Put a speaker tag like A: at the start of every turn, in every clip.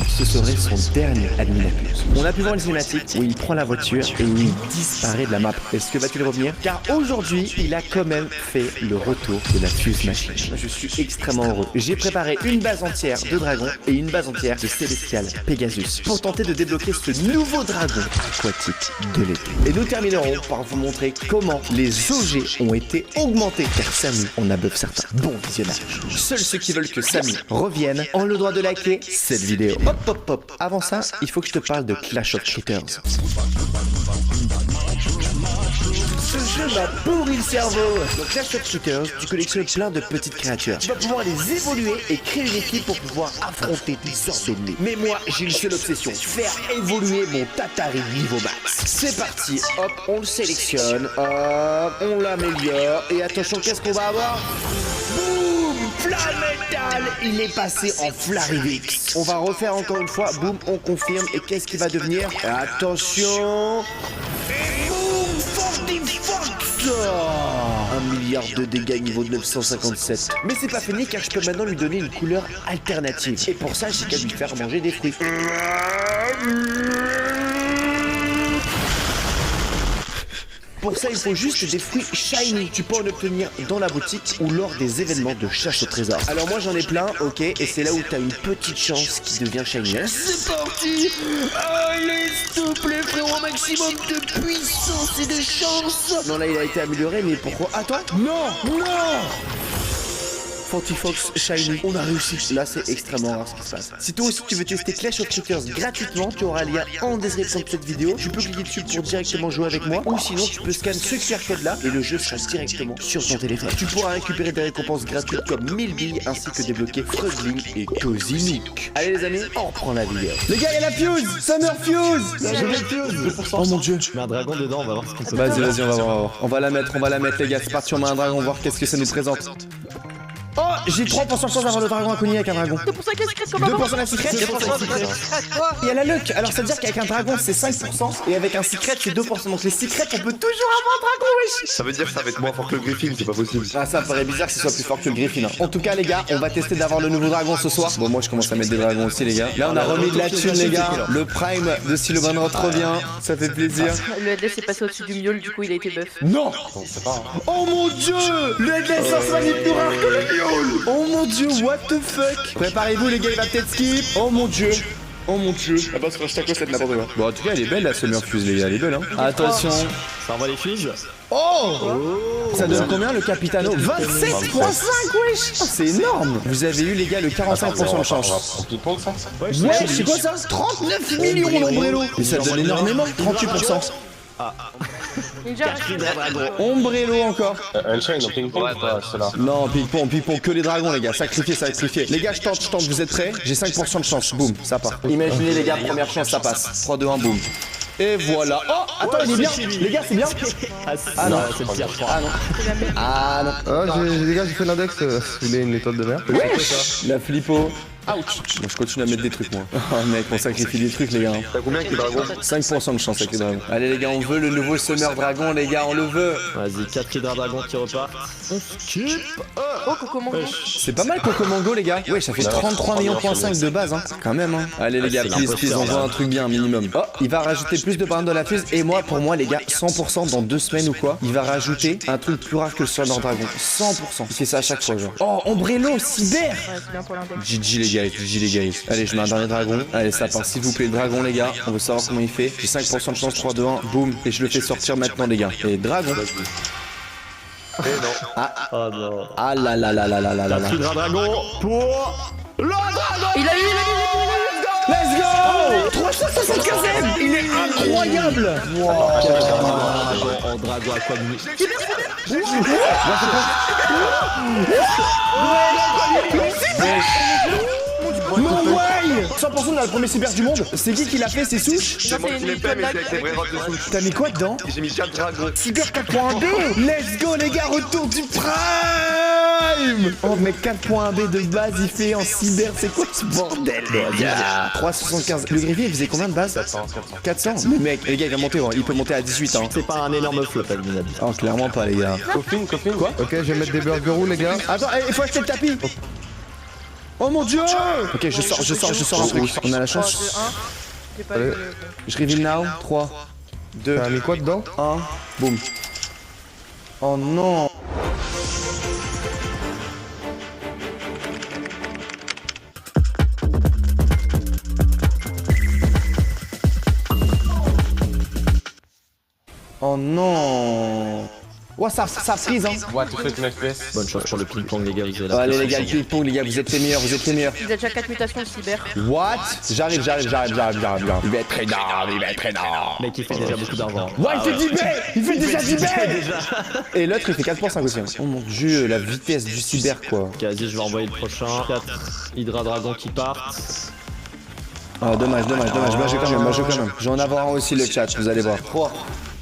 A: ce serait son dernier Adminapus. On a pu voir une cinématique où il prend la voiture et où il disparaît de la map. Est-ce que va-t-il revenir? Car aujourd'hui, il a quand même fait le retour de la Fuse Machine. Je suis extrêmement heureux. J'ai préparé une base entière de dragons et une base entière de Celestial Pegasus pour tenter de débloquer ce nouveau dragon aquatique de l'été. Et nous terminerons par vous montrer comment les OG ont été augmentés car Samy en a buff certains. Bon visionnage. Seuls ceux qui veulent que Samy revienne ont le droit de liker cette vidéo. Hop hop hop. Avant ça, il faut que je te parle de Clash of Shooters. Ce jeu m'a pourri le cerveau. Dans Clash of Shooters, tu collectionnes plein de petites créatures. Tu vas pouvoir les évoluer et créer une équipe pour pouvoir affronter des sortes d'ennemis. Mais moi, j'ai une seule obsession, faire évoluer mon Tatari niveau max. C'est parti, hop, on le sélectionne, hop, on l'améliore. Et attention, qu'est-ce qu'on va avoir? Boum, Flametal, il est passé en Flarivix. On va refaire encore une fois, boum, on confirme. Et qu'est-ce qui va devenir? Attention. Et boum, Fortifox. 1 milliard de dégâts niveau 957. Mais c'est pas fini car je peux maintenant lui donner une couleur alternative. Et pour ça, j'ai qu'à lui faire manger des fruits. Pour ça, il faut juste des fruits shiny. Tu peux en obtenir dans la boutique ou lors des événements de chasse au trésor. Alors moi, j'en ai plein, ok, et c'est là où t'as une petite chance qui devient shiny. C'est parti. Allez, s'il te plaît, frérot, maximum de puissance et de chance. Non, là, il a été amélioré, mais pourquoi? Attends. Non, non. Fortifox Shiny, on a réussi. Là, c'est extrêmement rare ce qui se passe. Si toi aussi tu veux tester Clash of Shooters gratuitement, tu auras un lien en description de cette vidéo. Tu peux cliquer dessus pour directement jouer avec moi, ou sinon tu peux scanner ce QR code là et le jeu sera directement sur ton téléphone. Tu pourras récupérer des récompenses gratuites comme 1000 billes ainsi que débloquer Frogling et Cosinic. Allez les amis, on reprend la vidéo. Les gars, il y a la Fuse, Summer Fuse. Oh mon dieu,
B: Je mets un dragon dedans, on va voir ce qu'on peut.
A: Vas-y, on va voir. On va la mettre les gars. C'est parti, on met un dragon, voir qu'est-ce que ça nous présente. Oh, j'ai 3% de chance d'avoir le dragon inconnu avec un dragon.
C: 2% avec la secrète comme avant.
A: 2% la secrète. Il y a la luck. Alors ça veut dire qu'avec un dragon c'est 5% et avec un secret c'est 2%. Donc les secrets on peut toujours avoir un dragon, wesh.
D: Ça veut dire que ça va être moins fort que le Griffin, c'est pas possible.
A: Ah, ça paraît bizarre que ce soit plus fort que le Griffin. Hein. En tout cas les gars, on va tester d'avoir le nouveau dragon ce soir. Bon, moi je commence à mettre des dragons aussi les gars. Là on a remis de la thune les gars. Le prime de Sylvain revient. Ça fait plaisir.
C: Le headless est passé au-dessus du miaule, du coup il a été buff.
A: Non. Oh mon dieu. Le headless ça sera plus rare que le miaule. Oh mon dieu, what the fuck. Préparez-vous les gars, il va peut-être skip. Oh mon dieu. Oh mon dieu.
D: Ah bah, c'est quoi cette n'importe quoi.
A: Bon en tout cas elle est belle la Summer Fuse les gars, elle est belle hein. Attention.
B: Ça envoie les fuses.
A: Oh, ça donne combien le Capitano? 27,5 wesh. C'est énorme. Vous avez eu les gars le 45% de chance.
D: On ping-pong ça?
A: Ouais, c'est quoi ça? 39 millions d'ombrello. Mais ça donne énormément, 38%. Ombrello encore.
D: Elle chaîne dans ping-pong ou pas celle-là?
A: Non, ping-pong, que les dragons les gars, sacrifié. Les gars, je tente, vous êtes prêts? J'ai 5% de chance, boum, ça part. Imaginez les gars, première chance, ça passe. 3, 2, 1, boum. Et voilà. Oh, attends, il est bien. Les gars, c'est bien. Ah non,
B: c'est le pire, je crois.
A: Ah non. Ah non.
E: Oh, les gars, j'ai fait l'index. Si vous voulez une étoile de mer.
A: Wesh, la flippo. Ouch. Bon, je continue à mettre des trucs moi. Oh mec, on sacrifie des trucs les gars.
D: T'as combien avec les dragons?
A: 5% de chance avec les dragons. Allez les gars, on veut le nouveau Summer Dragon les gars, on le veut.
B: Vas-y, 4 Hydra Dragons qui repartent. On skip.
C: Oh, Coco Mango.
A: C'est pas mal Coco Mango les gars. Ouais, ça fait 33 millions,5 de base hein. Quand même hein. Allez les gars, please, on voit un truc bien minimum. Oh, il va rajouter plus de bandes de la fuse. Et moi, pour moi les gars, 100% dans 2 semaines ou quoi, il va rajouter un truc plus rare que le Summer Dragon. 100%. Il fait ça à chaque fois genre. Oh, Ombrello, cyber.
C: Ouais, c'est bien pour l'index.
A: GG les gars. Allez, je mets un dernier dragon. Allez, ça part, s'il vous plaît, le dragon, les gars. On veut savoir comment il fait. J'ai 5% de chance, 3, 2, 1, boum. Et je le fais sortir maintenant, les gars. Et dragon.
D: Eh non.
B: Oh non.
A: Ah là là là là là là là là.
B: Hydra Dragon pour le dragon.
C: Il a eu.
A: Let's go 375ème. Il est incroyable. Wow.
B: En dragon à quoi nous.
A: No way 100% dans le premier cyber du monde. C'est qui l'a fait, c'est Souche?
D: C'est moi qui l'ai fait, mais c'est avec les vrais rods de souche.
A: T'as mis quoi dedans?
D: J'ai mis 4 dragons.
A: Cyber 4.1B. Let's go les gars, retour du prime. Oh mec, 4.1B de base il fait en cyber, c'est quoi ce bordel les gars? 375. Le griffier il faisait combien de base? 400. Mais mec, les gars il va monter, il peut monter à 18 hein.
B: C'est pas un énorme flop à mon avis.
A: Oh clairement pas les gars.
D: Coffin.
A: Quoi?
E: Ok, je vais mettre des burgerous, les gars.
A: Attends, il faut acheter le tapis. Oh mon dieu. Ok, je sors un truc. On a la
C: 3, 2, 1.
A: chance.
C: J'ai pas
E: Allez.
C: eu le...
A: Je reveal now. 3, 2,
E: T'as mis quoi dedans?
A: 1. Boum. Oh non. Oh non. Ouah, ça freeze hein.
B: Bonne chance pour le ping-pong, les gars, vous avez la
A: Allez les
B: pression.
A: gars, le ping-pong les gars, vous êtes les meilleurs, vous êtes les meilleurs.
C: Il a déjà 4 mutations de cyber.
A: What? J'arrive. Il va être très énorme.
B: Mec, il fait déjà beaucoup d'argent.
A: Ouais, il fait 10 baies. Il fait déjà 10 baies. Et l'autre il fait 4.5 aussi. Oh mon dieu, la vitesse du cyber quoi.
B: Ok, vas-y, je vais envoyer le prochain. 4 Hydra Dragon qui partent.
A: Ah dommage, moi je quand même. Je vais en avoir un aussi le chat, vous allez voir. 3,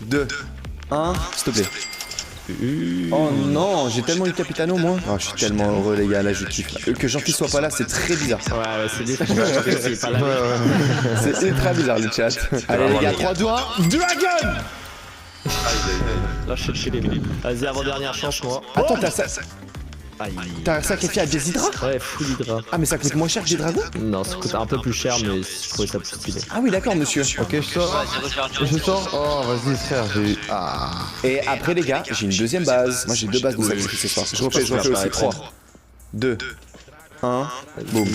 A: 2, 1, s'il te plaît. Oh non, j'ai tellement eu Capitano moi. Oh, je suis tellement heureux les gars, là je kiffe. Que Jean-Pierre soit pas là, c'est très bizarre.
B: Ouais, c'est des c'est pas la
A: C'est ultra bizarre le chat. Allez les gars, 3, 2, 1, Dragon.
B: Là, je suis les Vas-y, avant-dernière chance, moi.
A: Attends, t'as ça.
B: Aïe.
A: T'as sacrifié à des hydras?
B: Ouais, full Hydra.
A: Ah mais ça coûte moins cher que des dragons?
B: Non, ça coûte un peu plus cher, mais je trouvais ça plus stylé.
A: Ah oui d'accord monsieur.
E: Ok, je sors. Je sors. Oh, vas-y, frère, j'ai eu. Ah.
A: Et après les gars, j'ai une deuxième base. Moi j'ai 2 bases de sacrifice ce soir. Je refais aussi. 3, 2, 1, boum.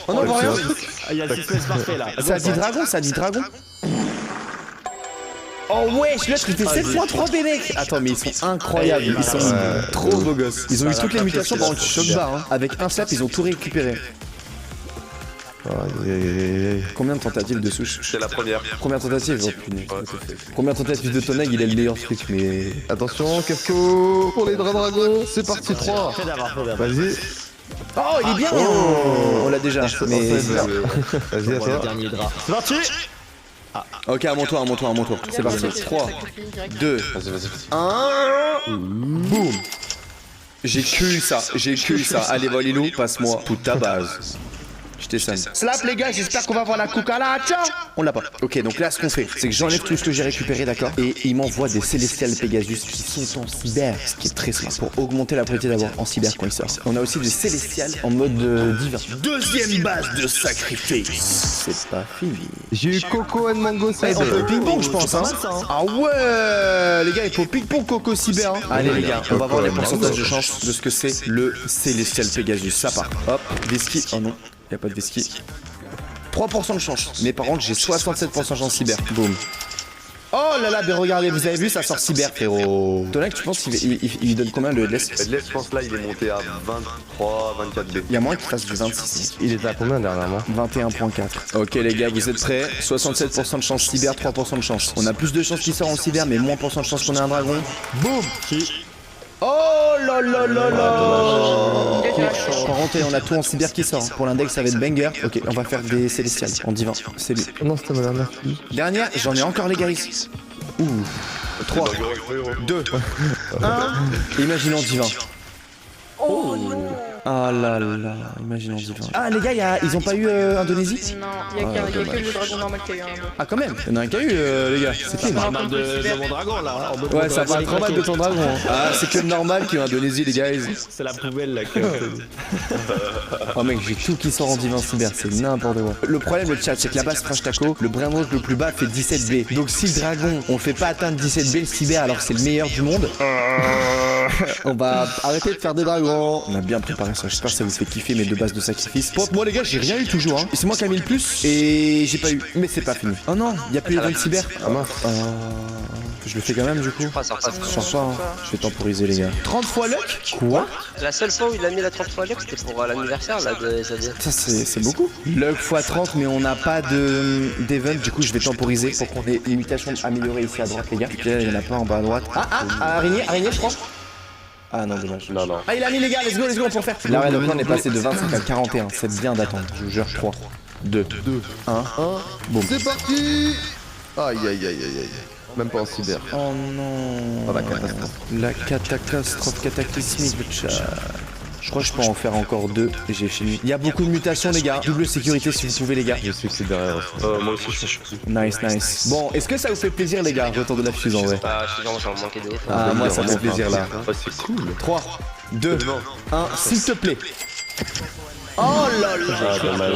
A: Oh non, rien.
B: Ah, il y a le suspense parfait là.
A: Ça dit dragon. Oh wesh, l'autre il fait 7.3 B mec. Attends mais ils sont incroyables, ils sont trop beaux gosses. Ils ont eu toutes les mutations pendant le choc bar hein. Avec un slap ils ont tout récupéré. Combien de tentatives de souche?
D: C'est la première.
A: Combien de tentatives? Oh punaise. Combien de tentatives de Toneg? Il est le meilleur truc mais...
E: Attention, Casco pour les dragons. C'est parti, 3.
B: Fais d'avoir.
E: Vas-y.
A: Oh il est bien. On l'a déjà mais...
E: Vas-y, à
B: Le
E: toi.
B: dernier Hydra. C'est parti.
A: Ok à mon tour. C'est parti. 3, 2, 1. Boum. J'ai cul ça. Allez Volilou, passe-moi toute ta base. Je t'essaye. Slap les gars, j'espère qu'on va avoir la cucaracha. On l'a pas. Ok, donc là ce qu'on fait, c'est que j'enlève tout ce que j'ai récupéré, d'accord? Et il m'envoie des Célestials Pegasus qui sont en cyber, ce qui est très smart pour augmenter la probabilité d'avoir en cyber quand il sort. On a aussi des Célestials en mode divin. Deuxième base de sacrifice. C'est pas fini.
E: J'ai eu Coco and Mango
A: On
E: Cyber.
A: peut ping-pong, je pense. Hein. Ah ouais, les gars, il faut ping-pong Coco Cyber. Hein. Allez, les gars, on va voir les pourcentages de chance de ce que c'est le Celestial Pegasus. Ça part. Hop, Vesky. Oh non, y a pas de Vesky. 3% de chance. Mais par contre, j'ai 67% de chance cyber. Boum. Oh là là, mais regardez, vous avez vu, ça sort cyber, frérot. Tonek, tu penses qu'il lui donne combien le headless?
D: Headless, je pense là, il est monté à 23, 24 B.
A: Il y a moins qu'il fasse du 26.
E: Il était à combien dernièrement?
A: 21.4. Ok les gars, vous êtes prêts? 67% de chance cyber, 3% de chance. On a plus de chances qu'il sort en cyber, mais moins % de chance qu'on ait un dragon. Boum. Oh là là là là. Par contre, on a tout en cyber qui sort. Hein. Pour l'index, ça va être banger. Ok, on va faire des célestials en divin. C'est lui.
E: Non, c'était ma dernière.
A: Dernière, j'en ai encore les gars ici. Ouh. 3, 2, 1. Imaginons divin.
C: Oh non.
A: Ah là là, imaginons divin. Ah les gars, ils ont pas eu Indonésie?
C: Non, il y a que le dragon normal qui a eu un.
A: Ah quand même, il y en a un qui a eu les gars. C'est clean.
B: Parle mal de mon dragon là. En mode
A: Ouais, ça parle trop mal de ton dragon. Hein. Ah, c'est que normal qu'il y ait Indonésie les gars.
B: C'est la poubelle là.
A: Oh mec, j'ai tout qui sort en divin cyber, c'est n'importe quoi. Le problème le chat, c'est que la base Crash Taco, le brainwash le plus bas fait 17B. Donc si le dragon, on le fait pas atteindre 17B le cyber alors que c'est le meilleur du monde, on va arrêter de faire des dragons. On a bien préparé ça, j'espère que ça vous fait kiffer mes 2 bases de sacrifice. Bon, moi les gars, j'ai rien eu toujours hein. C'est moi qui a mis le plus et j'ai pas eu. Mais c'est pas fini. Oh non, y a plus les de cyber.
E: Ah mince.
A: Je le fais quand même du coup.
F: Ça passe.
A: Je sors pas, hein. Je vais temporiser les gars. 30 fois luck? Quoi?
F: La seule fois où il a mis la 30 fois luck, c'était pour l'anniversaire là de Xavier.
A: Ça c'est beaucoup. Luck x 30 mais on n'a pas d'event, du coup je vais temporiser pour qu'on ait l'imitation améliorée ici à droite les gars. Ok, il y en a pas en bas à droite. Araignée je crois. Ah non dommage.
D: Non.
A: Ah il a mis les gars, let's go, on peut faire. Là donc on est passé de 25 à 41, c'est bien d'attendre, je vous jure. 3, 2, 1, boum.
E: C'est parti. Aïe aïe aïe aïe aïe. Même pas en cyber.
A: Oh non.
E: Oh, la catastrophe.
A: La catastrophe cataclysmique le chat. Je crois que je peux en faire encore 2 et j'ai fini. Il y a beaucoup de mutations les gars. Double sécurité si vous pouvez les gars.
E: Je sais que c'est derrière aussi.
D: Moi aussi, je suis.
A: Nice. Bon, est-ce que ça vous fait plaisir les gars? Retour de la fuse en vrai.
F: Ah, je suis vraiment, ça me manquait de ouf.
A: Ah moi ça me fait plaisir là.
D: Ouais, c'est cool.
A: 3, 2, 1, s'il te plaît. Oh là là.
B: Ah, dommage.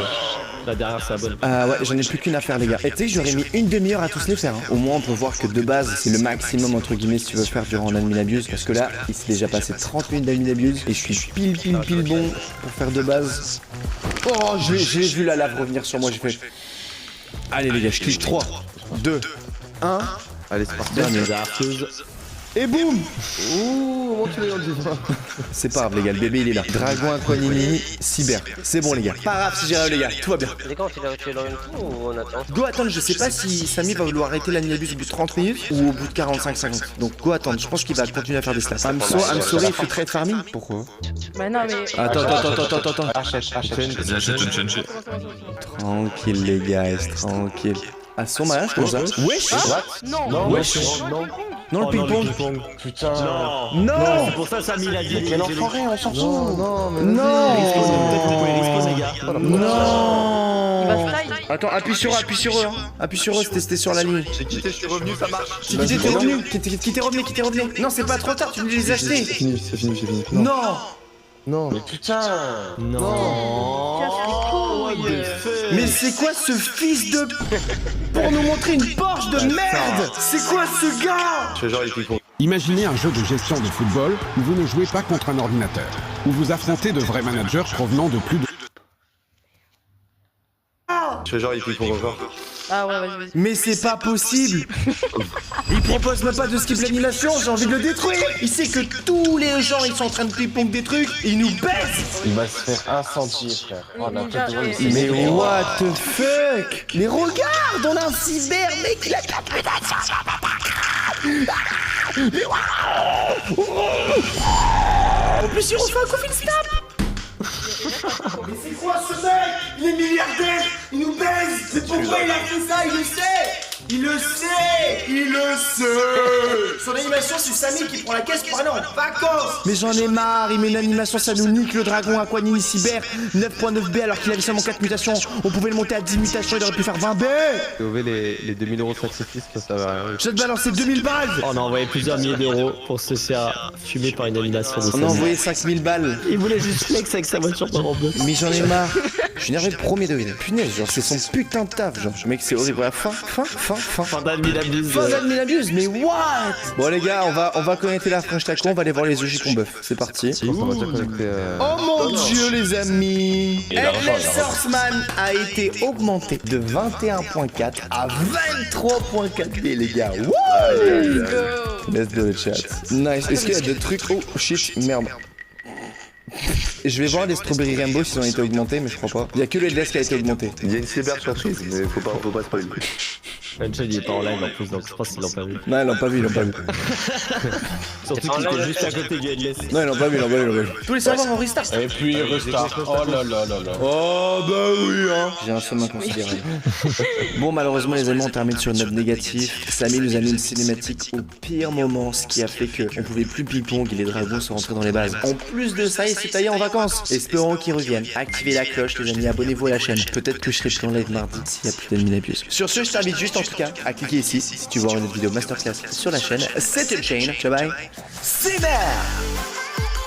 B: La dernière, c'est la bonne.
A: Ouais, j'en ai plus qu'une à faire, les gars. Et tu sais que j'aurais mis une demi-heure à tous les faire. Hein. Au moins, on peut voir que de base, c'est le maximum, entre guillemets, si tu veux faire durant un admin abuse. Parce que là, il s'est déjà passé 30 minutes d'admin abuse. Et je suis pile bon pour faire de base. Oh, j'ai vu la lave revenir sur moi. J'ai fait. Allez, les gars, je clique 3, 2, 1.
D: Allez, c'est parti.
A: Dernier.
B: Arceuse.
A: Et boum.
E: Ouh, comment tu l'as dit ça?
A: C'est pas grave, les gars, le bébé il est là. Dragon Aquanini, Cyber. C'est bon, les gars. Pas grave si j'ai rêvé, les gars, tout va bien.
F: Les gars, on fait la rituel en même temps ou on attend?
A: Go attendre, je sais pas si Samy va vouloir arrêter l'animabus au bout de 30 minutes ou au bout de 45-50. Donc go attendre, je pense qu'il va continuer à faire des stats. I'm sorry, if you trade farming. Pourquoi?
C: Bah non, mais.
A: Attends.
E: Achète.
A: Tranquille, les gars, tranquille. À son mariage, comme ça. Wesh.
C: Non.
A: Wesh. Non, le ping-pong.
E: Putain.
A: Non.
B: C'est pour ça, Samy l'a dit.
E: Quel enfoiré, on s'en fout. Non, mais
A: Non.
B: Vous pouvez l'exposer, les gars.
A: Non.
C: Il va se taille.
A: Attends, appuie sur eux. Hein. Appuie sur eux, c'était sur la ligne.
D: J'ai quitté, je suis revenu, ça marche.
A: Qui t'es revenu. Qui t'es revenu. Non, c'est pas trop tard, tu venais les acheter.
E: c'est fini. Non, mais putain.
B: Non.
C: Casse les couilles.
A: Mais c'est quoi ce fils de... Pour nous montrer une Porsche de merde. C'est quoi ce gars?
D: Je fais genre, il pique.
G: Imaginez un jeu de gestion de football où vous ne jouez pas contre un ordinateur, où vous affrontez de vrais managers provenant de plus de...
D: Je fais genre, il pique encore.
C: Ah ouais, vas-y.
A: Mais c'est pas possible. Il propose même pas de skip l'animation, j'ai envie de le détruire. Il sait que tous les gens ils sont en train de ping-pong des trucs, il nous baisse.
E: Il va se faire incendier, frère. Oh, la
C: Ninja,
E: tête de
C: et-
A: Mais what the fuck? Mais regarde, on a un cyber mec, il a 4 mutations. Mais waouh. En plus il refait un coffin snap. Mais c'est quoi ce mec? Il est milliardaire, il nous baise. C'est pourquoi il a fait ça, il le sait. Il le sait. Son animation c'est Samy qui prend la caisse pour aller en vacances. Mais j'en ai marre, il met une animation, ça nous nique le dragon Aquanini Cyber 9.9B alors qu'il avait seulement 4 mutations. On pouvait le monter à 10 mutations, il aurait pu faire 20B.
E: Sauver les 2000 € de sacrifice, ça va rien.
A: Je vais te balancer 2000 balles.
B: On a envoyé plusieurs milliers d'euros pour se faire fumer par une animation de
A: On a
B: Samy.
A: envoyé 5000 balles.
B: Il voulait juste flex avec sa voiture de Rambo.
A: Mais j'en ai marre. Je suis énervé de premier degré. Punaise, genre c'est son putain de taf. Genre, mec, c'est horrible. Voilà, fin.
B: Fin d'admin abuse.
A: Fin d'admin abuse, mais what? Bon les gars, on va connecter la French Taco, on va aller voir les EG qu'on buff. C'est parti.
E: On va déjà connecter.
A: Oh mon dieu les amis. Endless Sourceman a été augmenté de 21.4 à 23.4 les gars. Wouh.
C: Let's go.
A: Let's do it chat. Nice. Est-ce qu'il y a des trucs? Oh shit, merde. Je vais voir les Strawberry Rainbow s'ils ont été augmentés, mais je crois pas. Il y a que le Headless qui a été augmenté.
D: Il y a une cyber surprise, mais faut pas spoiler.
B: Bencha il est pas en live en plus, donc je pense qu'ils l'ont pas vu.
A: Non, ils l'ont pas vu.
B: Surtout qu'il était juste à côté du headless.
A: Non, ils l'ont pas vu. Tous les serveurs en restart.
E: Et puis restart. Oh là là.
A: Oh bah oui hein. J'ai un somme inconsidérable. Bon malheureusement les amis on termine sur une note négative. Samy nous a mis une cinématique au pire moment, ce qui a fait que on pouvait plus ping-pong et les dragons sont rentrés dans les bases. En plus de ça il s'est taillé en vacances. Espérons qu'il revienne. Activez la cloche les amis, abonnez-vous à la chaîne. Peut-être que je serai plus en live mardi s'il y a plus d'admin abuse. Sur ce je t'invite juste en tout cas à cliquer ici si tu veux voir une autre vidéo masterclass sur la chaîne. C'était le chain. Ciao bye. C'est merde.